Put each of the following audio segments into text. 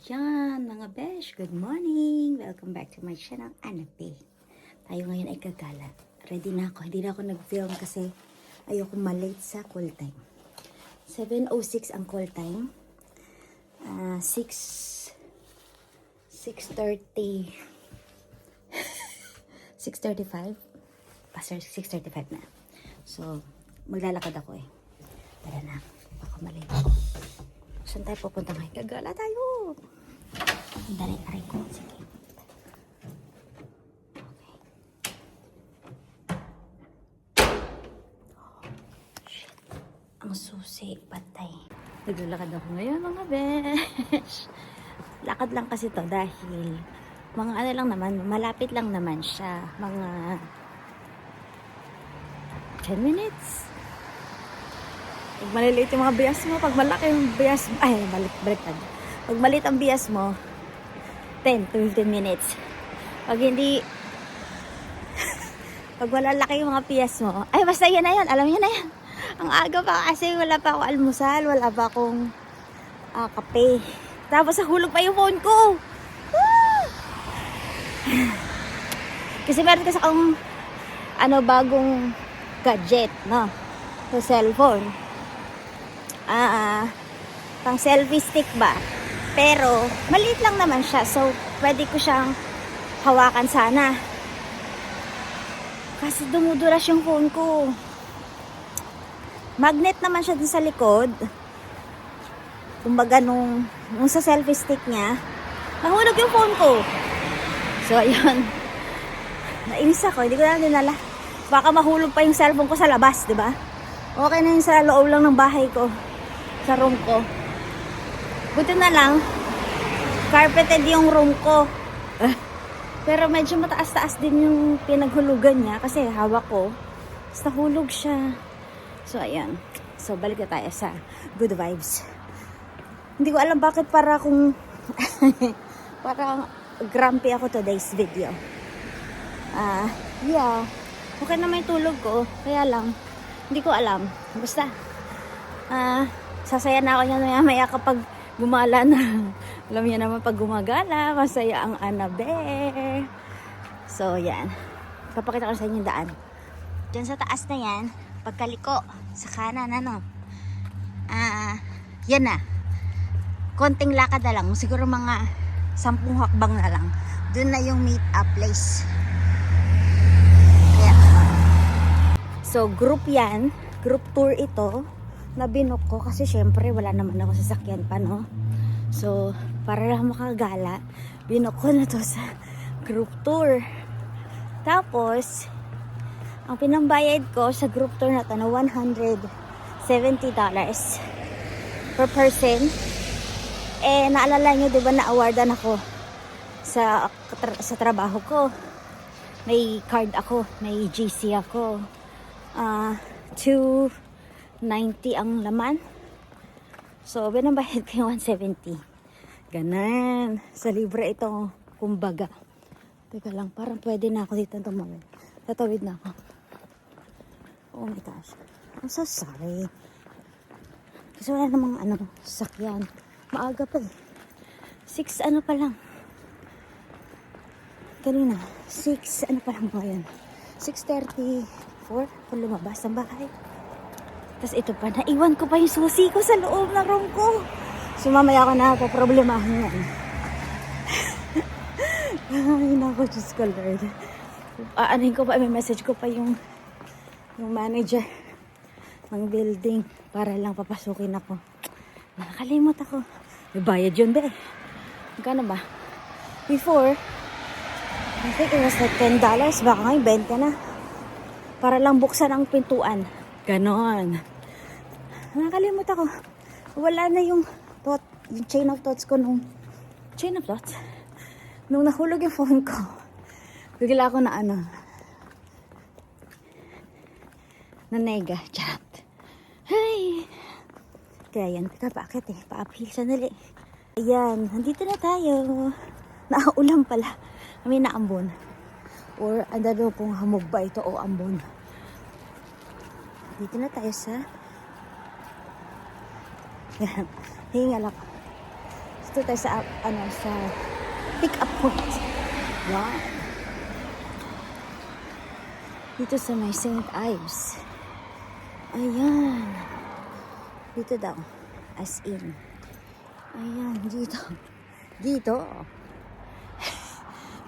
Yan mga besh, good morning! Welcome back to my channel, Anape. Tayo ngayon ay Gagala. Ready na ako. Hindi na ako nag-film kasi ayoko malate sa call time. 7:06 ang call time. 6:30 6:35 pastor 6:35 na. So, maglalakad ako eh. Tara na. Baka malate ako. Saan tayo pupunta ngayon? Gagala tayo! Ang dali-aray ko. Sige. Okay. Oh, shit. Ang susi. Patay. Naglalakad ako ngayon mga besh. Lakad lang kasi to dahil mga ano lang naman, malapit lang naman siya. Mga 10 minutes. Pag maliliit yung mga bias mo, pag malaki yung bias mo, ay, baliktad. Pag maliit ang bias mo, 10 to 15 minutes. Pag hindi, pag malalaki yung mga bias mo, ay, basta yan na yan, alam niyo na yan. Ang aga pa kasi wala pa ako almusal, wala pa akong kape. Tapos nahulog pa yung phone ko. Kasi meron kasi akong bagong gadget, no? Sa cellphone. Pang selfie stick ba? Pero maliit lang naman siya, so pwede ko siyang hawakan sana. Kasi dumudulas yung phone ko. Magnet naman siya dun sa likod. Kumbaga nung sa selfie stick niya, nahulog yung phone ko. So ayun. Nainis ako, hindi ko na dinala. Baka mahulog pa yung cellphone ko sa labas, di ba? Okay na yung sa loob lang ng bahay ko. Sa room ko. Buti na lang, carpeted yung room ko. Pero medyo mataas-taas din yung pinaghulugan niya kasi hawak ko. Tapos nahulog siya. So, ayan. So, balik na tayo sa good vibes. Hindi ko alam bakit parang grumpy ako today's video. Yeah. Okay na may tulog ko. Kaya lang, hindi ko alam. Basta, sasaya na ako niya maya kapag gumala na. Alam niya naman pag gumagala, masaya ang Anabe. So, yan. Papakita ko sa inyo yung daan. Diyan sa taas na yan, pagkaliko, sa kanan, yan na. Konting lakad na lang. Siguro mga 10 hakbang na lang. Doon na yung meet up place. Kaya, so, group yan. Group tour ito. Na binook ko kasi syempre wala naman ako sasakyan pa, no? So, para lang makagala, binook ko na to sa group tour. Tapos, ang pinambayad ko sa group tour na to na $170 per person. Eh, naalala nyo, diba, na-awardan ako sa trabaho ko. May card ako, may GC ako. 290 ang laman. So, binambayad ko yung 170. Ganan. Sa libre ito, kumbaga. Teka lang, parang pwede na ako dito tumawid. Tatawid na ako. Oh my gosh. I'm so sorry. Kasi wala namang sakyan. Maaga pa eh. 6 pa lang. Kanina, 6 pa lang ngayon. 6:34 kung lumabas ng bahay. Tapos ito pa, naiwan ko pa yung susi ko sa loob ng room ko. So mamaya ako na problemahin yan. Ay naku, Diyos ko Lord. Aanahin ko pa, may message ko pa yung manager ng building para lang papasukin ako. Nakakalimot ako. May bayad yun ba eh. Magkano ba? Before, I think it was like $10. Baka ngayon 20 na. Para lang buksan ang pintuan. Ganon. Nakakalimut ako. Wala na yung chain of thoughts ko nung nahulog yung phone ko. Bigla ako na nega. Chat. Hey! Kaya yan. Teka, bakit eh? Pa-uphill sandali. Ayan. Nandito na tayo. Nakaulam pala. Kami na ambon. Or, andado kung hamog ba ito o ambon. Dito na tayo sa hingal ako Dito tayo sa, sa pick-up point. Wow. Dito sa may St. Ives. Ayan. Dito daw. As in. Ayan, dito. Dito.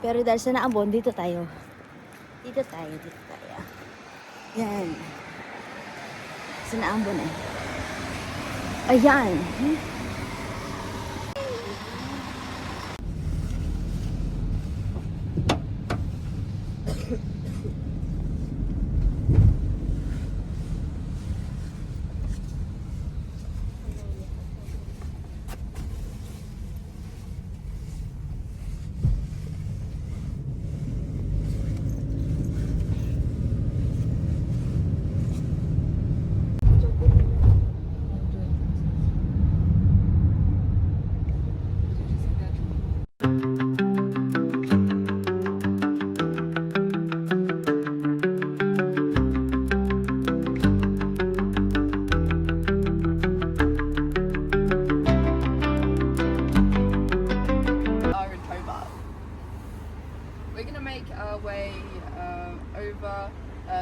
Pero dahil sa naambon, dito tayo. Dito tayo. Yan. Sa naambon eh. Ayan.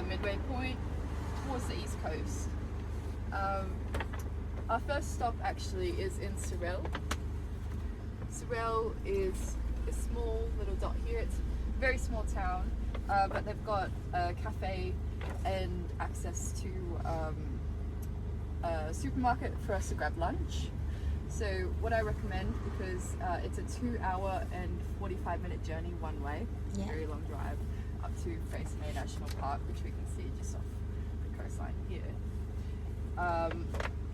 Midway Point towards the east coast. Our first stop actually is in Sorell. Sorell is a small little dot here. It's a very small town, but they've got a cafe and access to a supermarket for us to grab lunch. So what I recommend, because it's a 2-hour and 45-minute journey one way, it's a very long drive, up to Freycinet National Park, which we can see just off the coastline here.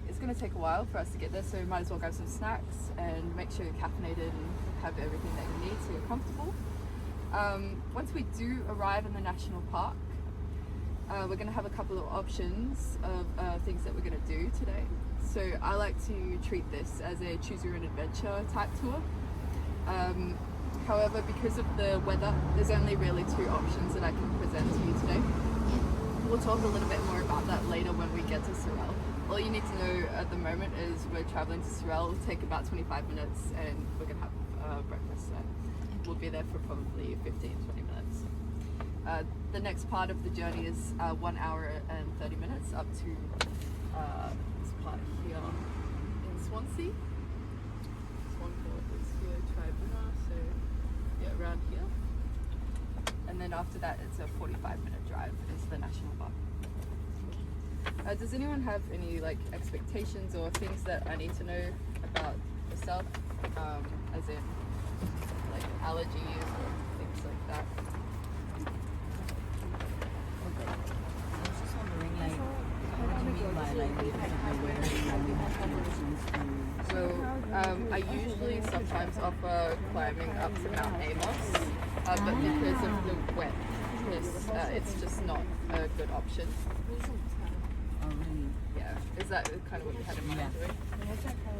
It's going to take a while for us to get there, so we might as well grab some snacks and make sure you're caffeinated and have everything that you need so you're comfortable. Once we do arrive in the national park, we're going to have a couple of options of things that we're going to do today. So I like to treat this as a choose your own adventure type tour. However, because of the weather, there's only really 2 options that I can present to you today. We'll talk a little bit more about that later when we get to Sorell. All you need to know at the moment is we're traveling to Sorell. It'll take about 25 minutes and we're going to have breakfast there. We'll be there for probably 15-20 minutes. The next part of the journey is 1 hour and 30 minutes up to this part here in Swanse. Around here, and then after that it's a 45-minute drive into the national park. Does anyone have any expectations or things that I need to know about yourself, as in allergies or things like that? I was just wondering, what do you mean by So I usually sometimes offer climbing up to Mount Amos, but because of the wetness, it's just not a good option. Oh, really? Yeah, is that kind of what you had in mind doing?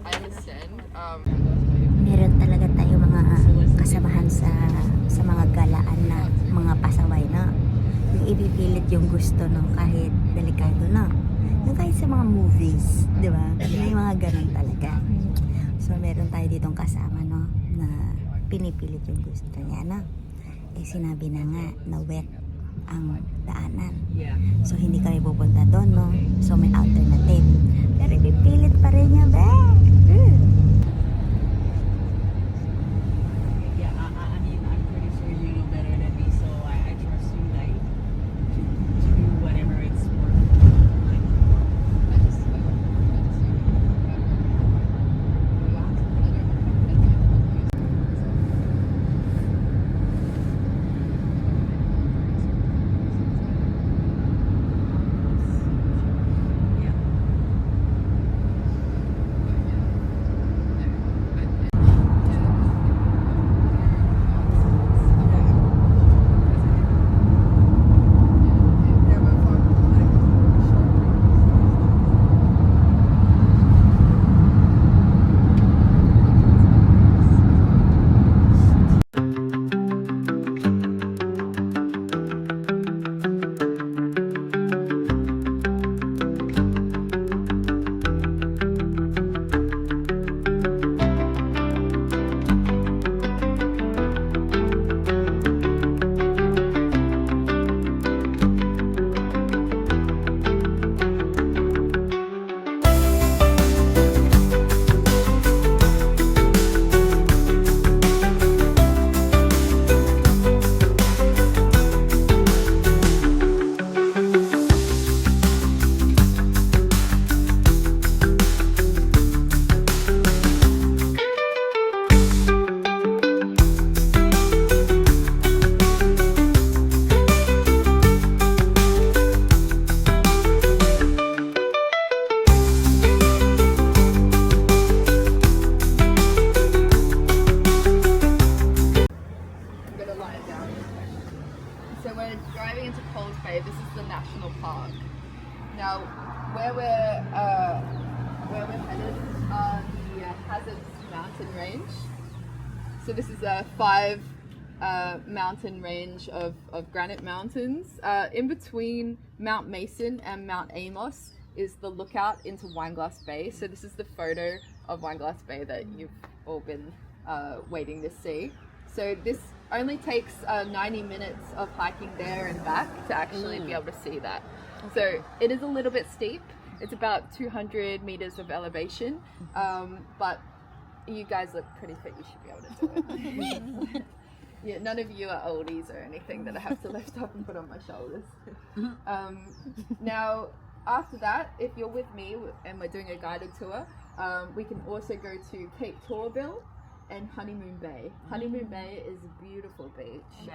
I understand. Meron talaga tayo mga kasamahan sa mga galaan na mga pasaway na yung ibipilit yung gusto no, kahit delikado na. Yung kahit sa mga movies, di ba? May mga ganun talaga. So meron tayo ditong kasama no, na pinipilit yung gusto niya na. Eh sinabi na nga na wet ang daanan. So hindi kami pupunta doon no. So may alternative. Pero ipipilit pa rin niya, be. mountain range. So this is a 5 mountain range of granite mountains. In between Mount Mason and Mount Amos is the lookout into Wineglass Bay. So this is the photo of Wineglass Bay that you've all been waiting to see. So this only takes 90 minutes of hiking there and back to actually be able to see that. So it is a little bit steep. It's about 200 meters of elevation, but you guys look pretty fit. You should be able to do it. Yeah, none of you are oldies or anything that I have to lift up and put on my shoulders. Now, after that, if you're with me and we're doing a guided tour, we can also go to Cape Torville and Honeymoon Bay. Honeymoon Bay is a beautiful beach.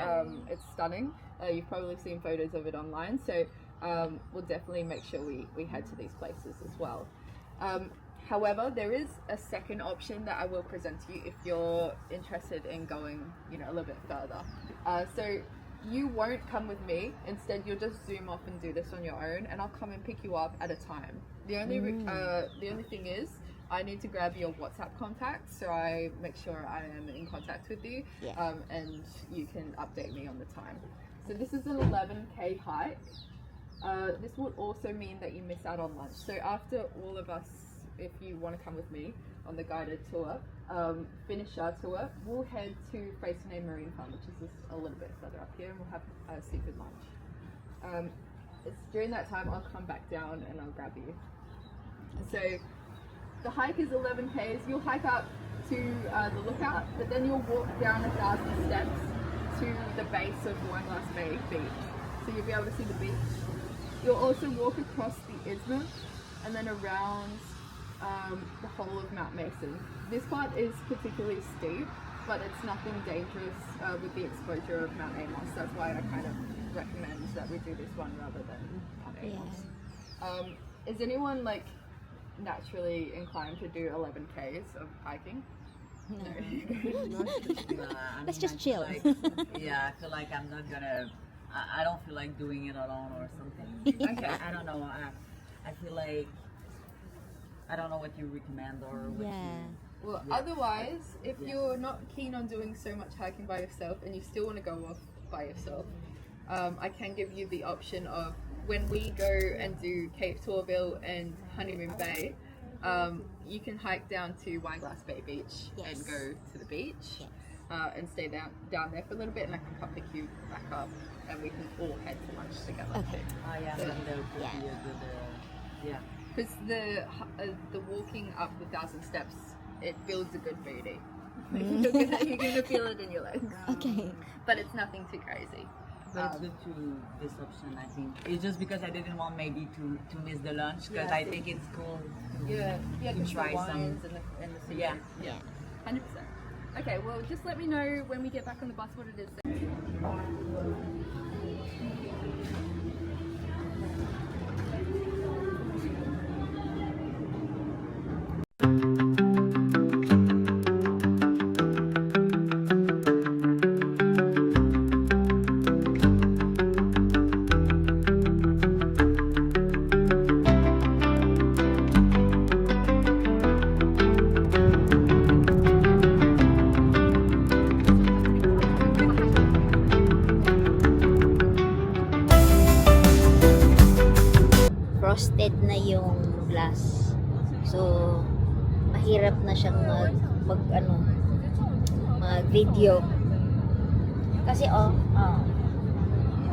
It's stunning. You've probably seen photos of it online, so we'll definitely make sure we head to these places as well. However, there is a second option that I will present to you if you're interested in going, a little bit further. So you won't come with me. Instead, you'll just zoom off and do this on your own, and I'll come and pick you up at a time. The only thing is, I need to grab your WhatsApp contact so I make sure I am in contact with you, and you can update me on the time. So this is an 11K hike. This would also mean that you miss out on lunch. So after all of us, if you want to come with me on the guided tour, finish our tour, we'll head to Freycinet Marine Farm, which is just a little bit further up here, and we'll have a seafood lunch. It's during that time I'll come back down and I'll grab you. So the hike is 11 k's. You'll hike up to the lookout, but then you'll walk down 1,000 steps to the base of Wineglass Bay beach. So you'll be able to see the beach. You'll also walk across the isthmus and then around the whole of Mount Mason. This part is particularly steep, but it's nothing dangerous with the exposure of Mount Amos. That's why I kind of recommend that we do this one rather than Mount Amos. Is anyone naturally inclined to do 11 k's of hiking? No. I Let's mean, just I chill. feel I feel like I'm not gonna. I don't feel like doing it alone or something. Okay. I don't know. I feel like I don't know what you recommend or what you. Well, otherwise, if you're not keen on doing so much hiking by yourself and you still want to go off by yourself, I can give you the option of when we go and do Cape Torville and Honeymoon Bay, you can hike down to Wineglass Bay Beach and go to the beach and stay down there for a little bit, and I can come pick you back up and we can all head to lunch together. Okay. Oh yeah, So, that would be a good. Yeah. Because the walking up the 1,000 steps, it builds a good booty. You're gonna feel it in your legs. Okay. But it's nothing too crazy. But it's good to this option, I think. It's just because I didn't want maybe to miss the lunch, because I think it's cool to try some. And the seafood. Yeah. 100%. Okay, well, just let me know when we get back on the bus what it is. Frosted na yung glass. So, mahirap na siyang mag-video. Kasi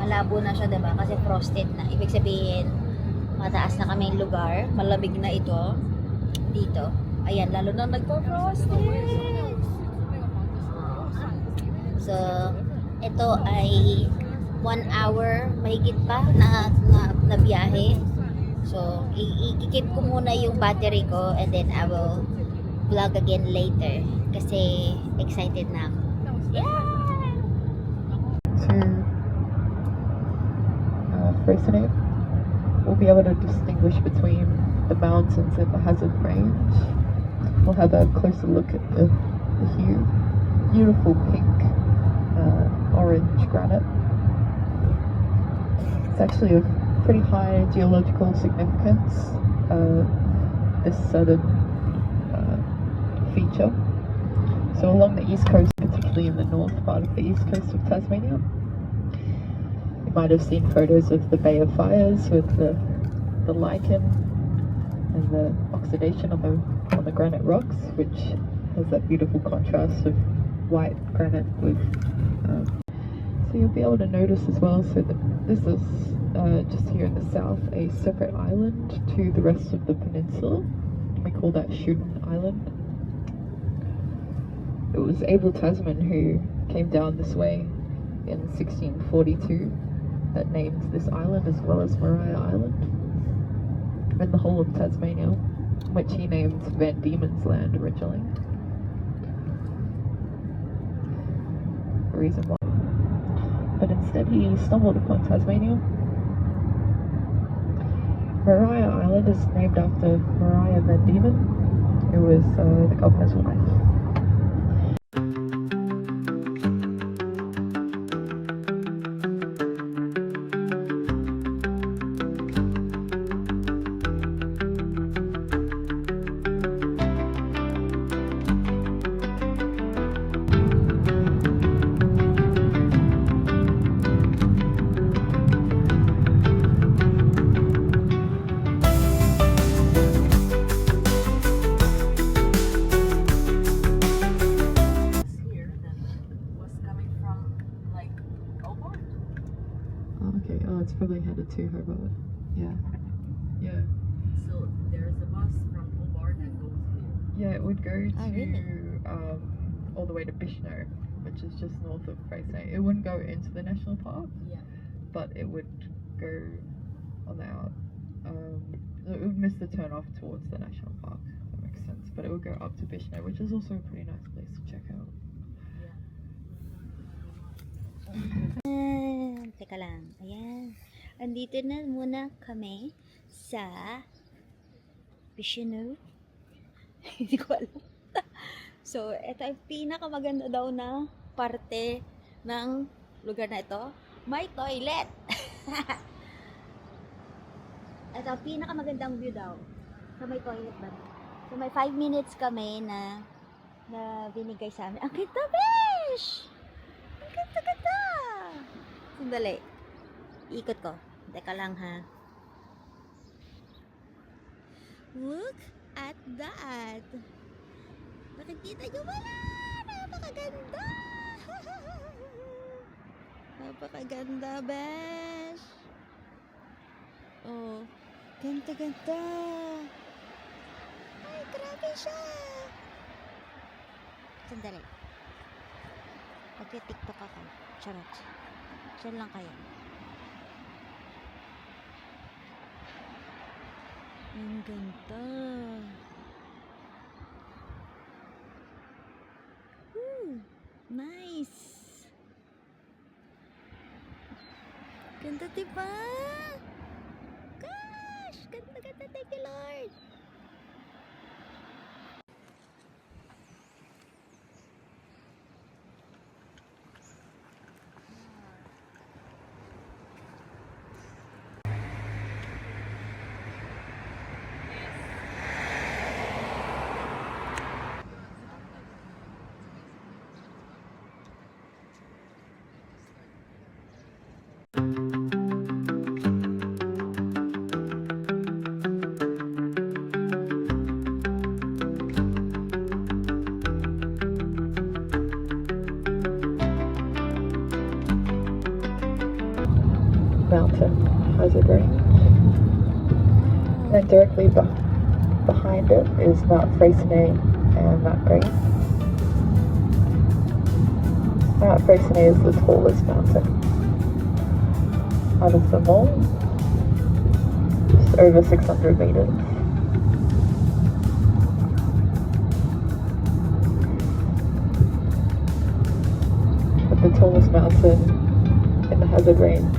malabo na siya, diba? Kasi frosted na. Ibig sabihin, mataas na kaming lugar, malamig na ito dito. Ayan, lalo na nagpo-frosted. So, ito ay 1 hour mahigit pa na biyahe. So, i-keep ko muna yung battery ko and then I will vlog again later kasi excited na ako. Yeah! To Freycinet, we'll be able to distinguish between the mountains and the hazard range. We'll have a closer look at the hue. Beautiful pink, orange granite. It's actually a pretty high geological significance, this sudden feature. So along the east coast, particularly in the north part of the east coast of Tasmania, you might have seen photos of the Bay of Fires with the lichen and the oxidation on the granite rocks, which has that beautiful contrast of white granite with. So you'll be able to notice as well. So that this is just here in the south, a separate island to the rest of the peninsula. We call that Shooten Island. It was Abel Tasman who came down this way in 1642 that named this island, as well as Maria Island, and the whole of Tasmania, which he named Van Diemen's Land originally. The reason why. But instead he stumbled upon Tasmania. Maria Island is named after Maria Van Diemen, who was the governor's wife. Okay, oh, it's probably headed to Hobart. Yeah. Yeah. So there's a bus from Hobart that goes here. Yeah, it would go to really? all the way to Bishno, which is just north of Freycinet. It wouldn't go into the national park, Yeah. but it would go on the out. It would miss the turn off towards the national park. That makes sense. But it would go up to Bishno, which is also a pretty nice place to check out. Teka lang. Ayan. Andito na muna kami sa Freycinet. Hindi ko alam. So, ito ay pinakamaganda daw na parte ng lugar na ito. May toilet. Ito, pinakamagandang view daw. So, may toilet ba? So, may 5 minutes kami na binigay sa amin. Ang kita, besh! Ang ganda-ganda! Sandali. Ikot ko. Teka lang, ha. Look at that! Nakikita nyo ba na? Napakaganda! Napakaganda, besh! Oh, ganda-ganda! Ay, grabe siya! Sandali. Magti-tiktok ako. Charot. Diyan lang kayo. Ang ganda. Nice. Ganda, diba? Gosh! Ganda-ganda. Thank you, Lord. Mountain hazard range. And directly behind it is Mount Freycinet and Mount Green. Mount Freycinet is the tallest mountain out of them all. Just over 600 meters. But the tallest mountain in the hazard range,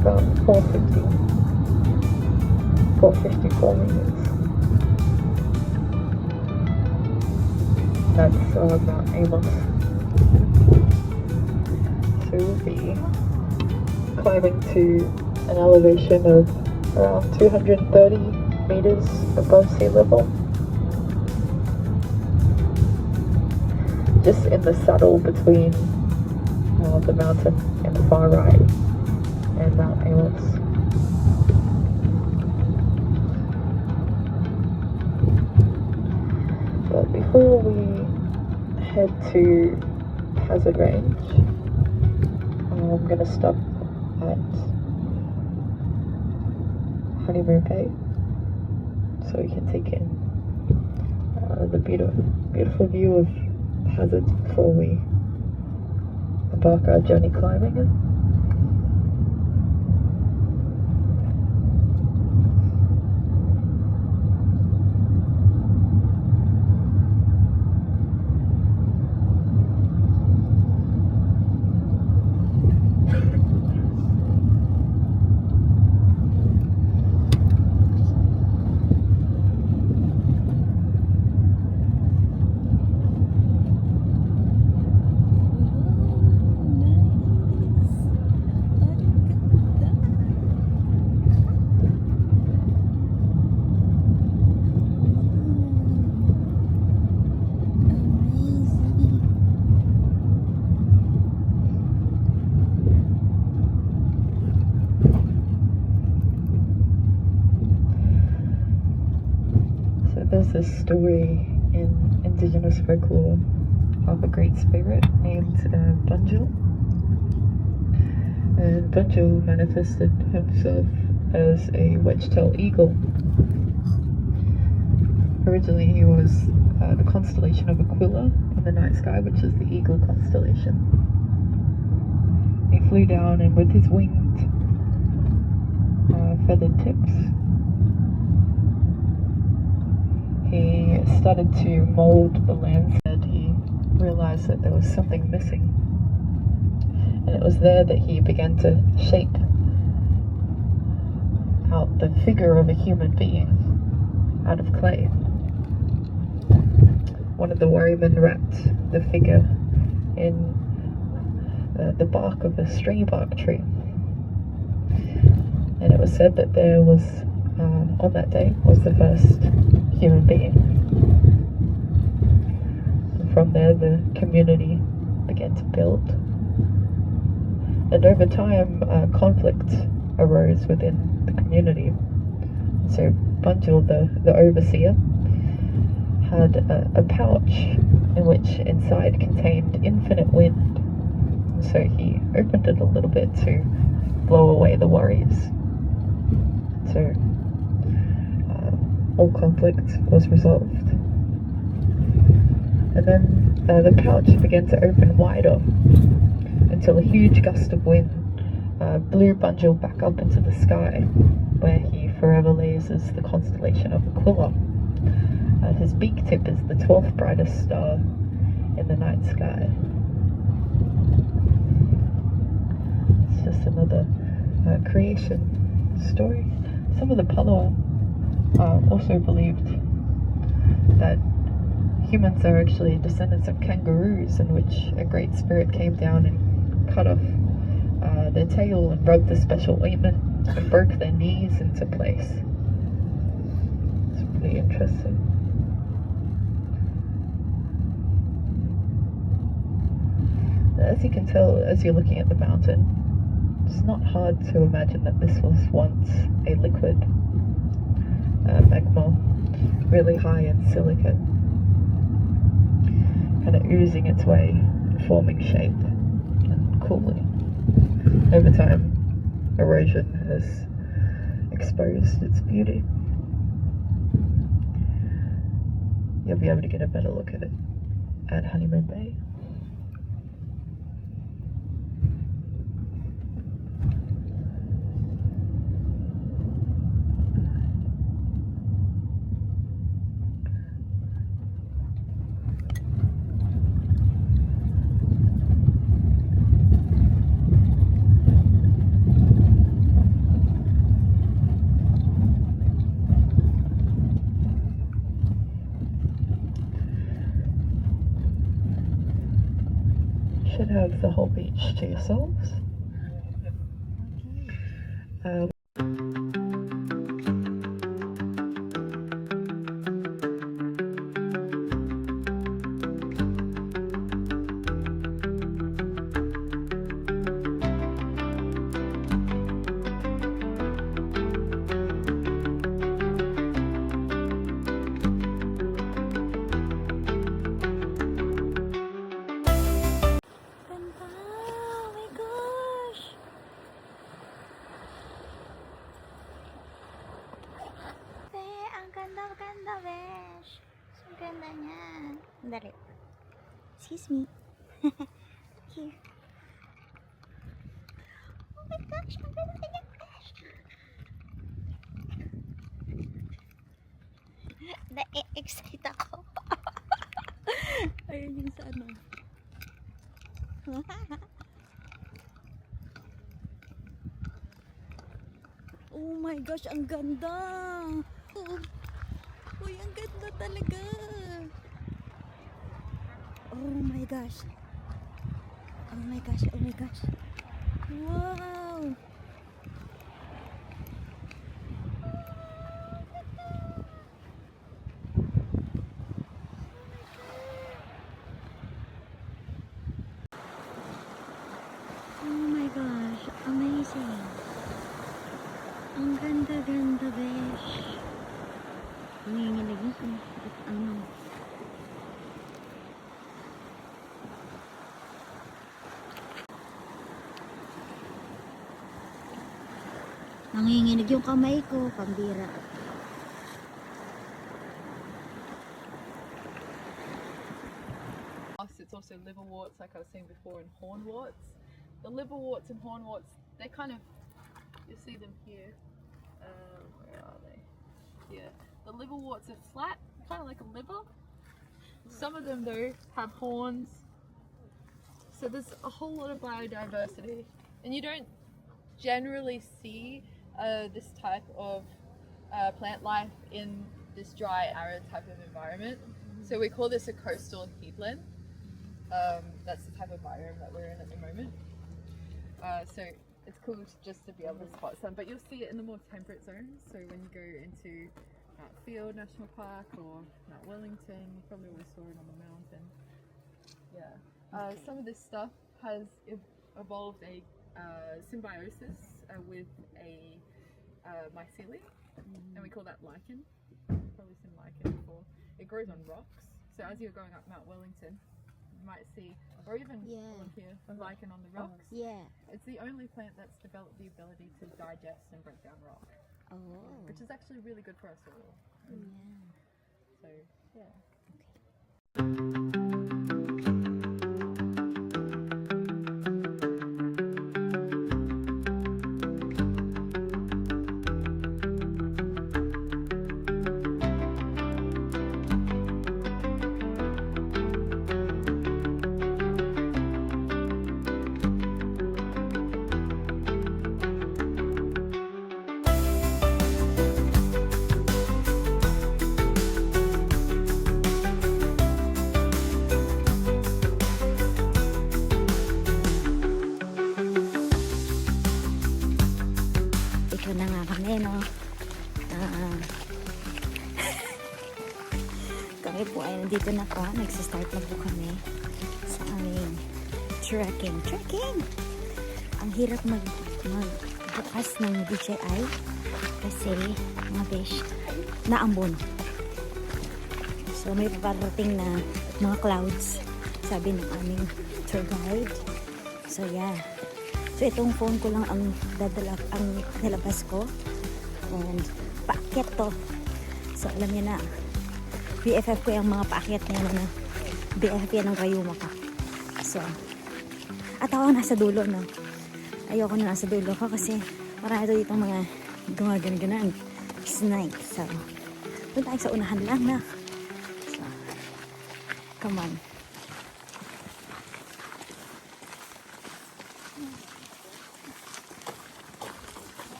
about 454 meters. That's Mount Amos. So we'll be climbing to an elevation of around 230 meters above sea level. just in the saddle between the mountain in the far right and Mount Amos. But before we head to Hazard Range, I'm going to stop at Honeymoon Bay so we can take in the beautiful view of Hazards before we embark our journey climbing it. There's this story in indigenous folklore of a great spirit named Bunjil. And Bunjil manifested himself as a wedge-tailed eagle. Originally he was the constellation of Aquila in the night sky, which is the eagle constellation. He flew down and with his winged feathered tips, he started to mold the landscape. He realized that there was something missing, and it was there that he began to shape out the figure of a human being out of clay. One of the warriormen wrapped the figure in the bark of a stringy bark tree, and it was said that there was on that day was the first human being. And from there the community began to build, and over time conflict arose within the community. So Bunjil, the overseer, had a pouch in which inside contained infinite wind, and so he opened it a little bit to blow away the worries. So all conflict was resolved. And then the pouch began to open wider until a huge gust of wind blew Bunjil back up into the sky, where he forever lays as the constellation of Aquila. His beak tip is the 12th brightest star in the night sky. It's just another creation story. Some of the Palo also believed that humans are actually descendants of kangaroos, in which a great spirit came down and cut off their tail and rubbed the special ointment and broke their knees into place. It's pretty interesting. As you can tell, as you're looking at the mountain, it's not hard to imagine that this was once a liquid magma, really high in silicon, kind of oozing its way and forming shape and cooling. Over time, erosion has exposed its beauty. You'll be able to get a better look at it at Honeymoon Bay. Should have the whole beach to yourselves. Sandali. Excuse me. Here. Oh my gosh, ang ganda niya, gosh. Na-excite ako. Ayun yung sa ano. Oh my gosh, ang ganda. Uy, ang ganda talaga. Oh my gosh. Oh my gosh, oh my gosh. Wow. Oh my gosh, amazing. Ang ganda-ganda, besh. Nanginginig ako. At ano. Nanginginig yung kamay ko, pambira. It's also liverworts, like I was saying before, and hornworts. The liverworts and hornworts, they kind of, you see them here. Where are they? Here. The liverworts are flat, kind of like a liver. Some of them though have horns. So there's a whole lot of biodiversity, and you don't generally see this type of plant life in this dry, arid type of environment. So we call this a coastal heathland. That's the type of biome that we're in at the moment. So it's cool just to be able to spot some, but you'll see it in the more temperate zones. So when you go into Mount Field National Park or Mount Wellington, you probably would have saw it on the mountain. Yeah. Some of this stuff has evolved a symbiosis with a mycelium, and we call that lichen. You've probably seen lichen before. It grows on rocks. So as you're going up Mount Wellington, you might see, or even along here, lichen on the rocks. Yeah. It's the only plant that's developed the ability to digest and break down rock, Oh. which is actually really good for our soil. Yeah. So yeah. Ito na nga kami, no? Kami po ay nandito na pa. Nagsistart na po kami sa aming trekking. Ang hirap magbukas ng DJI kasi mga besh naambon. So may paparating na mga clouds, sabi ng aming tour guide. So yeah. So itong phone ko lang ang nilabas ko, and paakyat to. So alam niya na, BFF ko yung mga paakyat na yan, na BFF yan ng rayuma ko. So at ako nasa dulo, no? Ayoko na nasa dulo ko kasi marami ito ditong mga gumagan-ganan snake. So doon tayo sa unahan lang, na. So come on.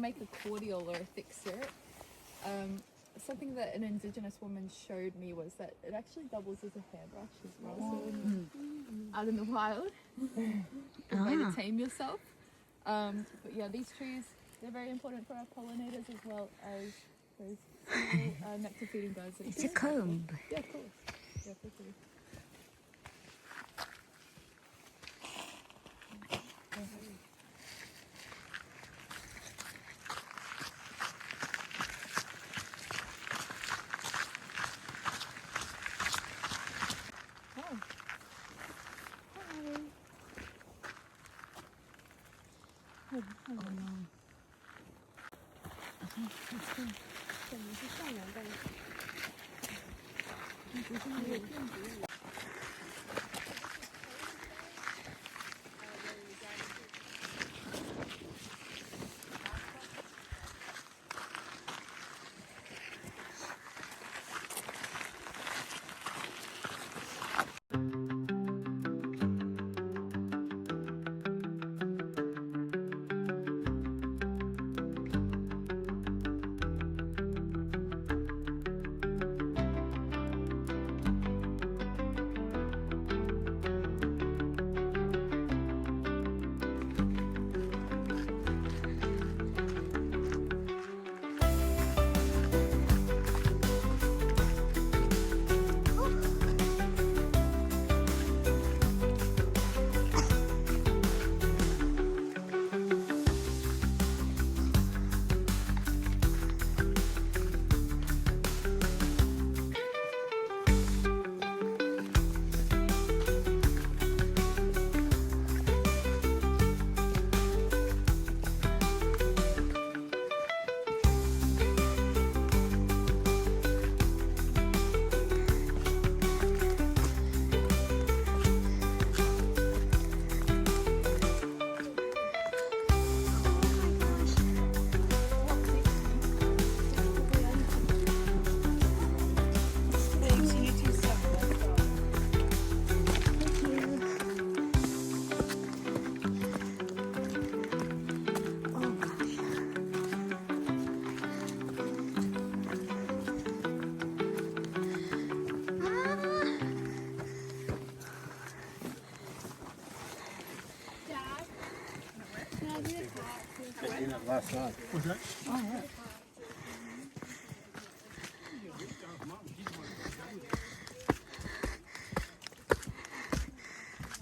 Make a cordial or a thick syrup. Something that an Indigenous woman showed me was that it actually doubles as a hairbrush as well. So out in the wild, good way to tame yourself. But yeah, these trees, they're very important for our pollinators as well as those small nectar feeding birds. It's a comb. Yeah, of course. Yeah, for sure. Oh no. Okay,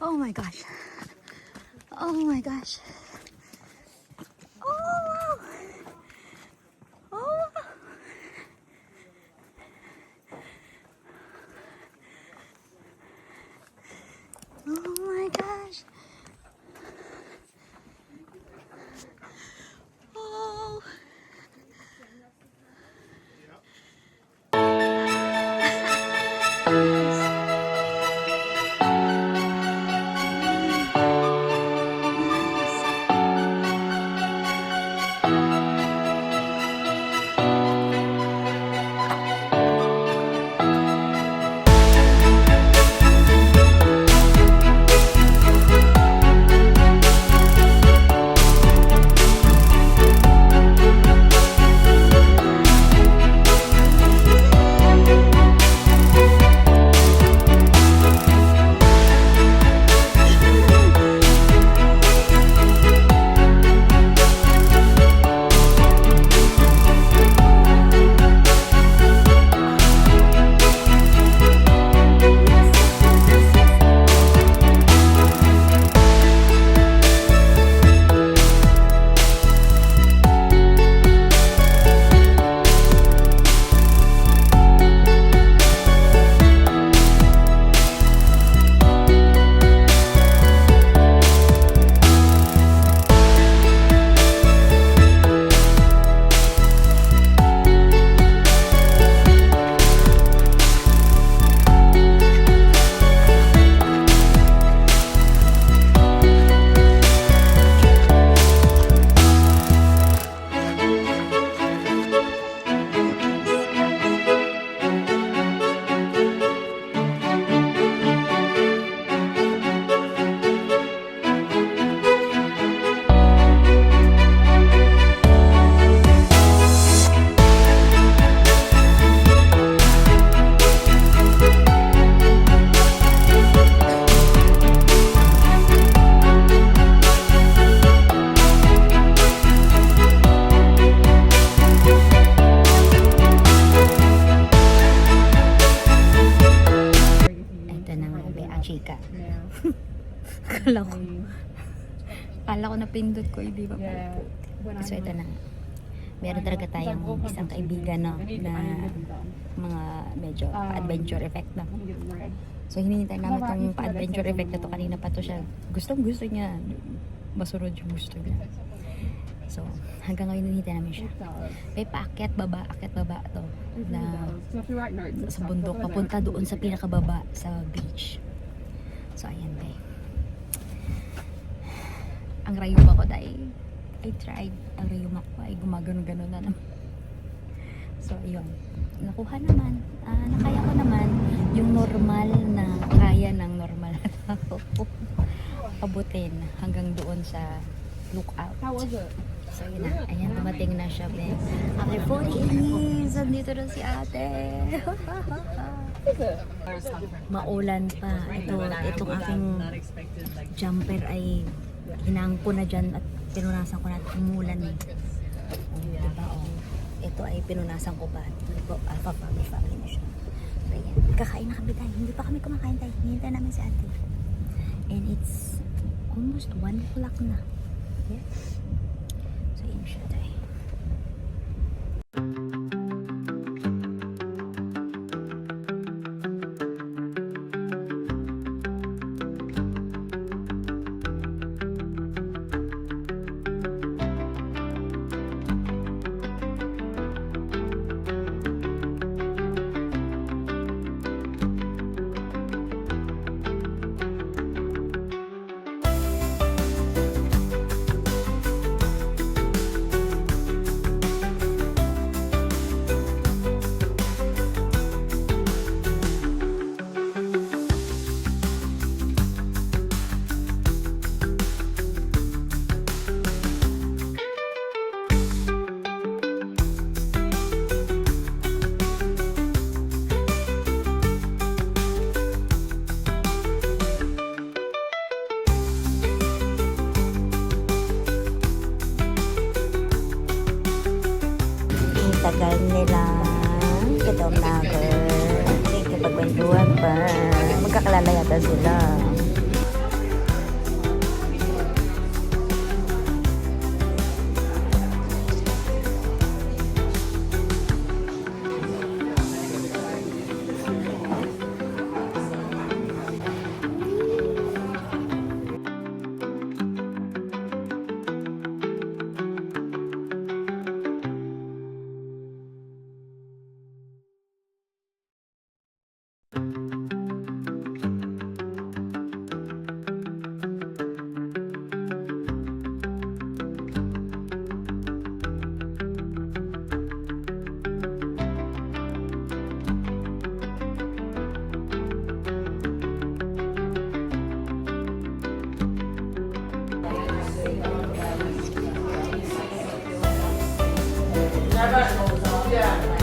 Oh my gosh. Oh my gosh. Oh wow. Oh. Oh my gosh. Oh. Kala ko napindot ko, hindi ba? So ito na. Meron talaga tayong isang kaibigan no, na mga medyo adventure effect na. So hinihintay namin itong pa-adventure effect na to. Kanina pa to siya. Gustong gusto niya. Masunod yung gusto niya. So, hanggang ngayon hinihintay namin siya. May paakyat baba to na sa bundok papunta doon sa pinakababa sa beach. So, ayan be. Ang rayuma ko dahil I tried. Ang rayuma ko ay gumagano-gano na naman. So, ayun. Nakuha naman. Nakaya ko naman yung normal na kaya ng normal na tao. Abutin hanggang doon sa lookout. How was it? So, yun na. Ayan, dumating na siya, be. After 48 years, andito na si ate. Maulan pa. Itong aking jumper ay hinang ko na dyan at pinunasan ko na umulan eh. Diba, ito ay pinunasan ko pa. Alpha family na siya. So, ayan. Kakain na kami tayo. Hindi pa kami kumakain tayo. Hinihintay namin si ate. And it's almost 1 o'clock na. Yes. So, yun siya tayo. Tagal nila ito ang vlogger. Kapagkwentuhan pa. Magkakalala yata sila. Never goes off. Yeah.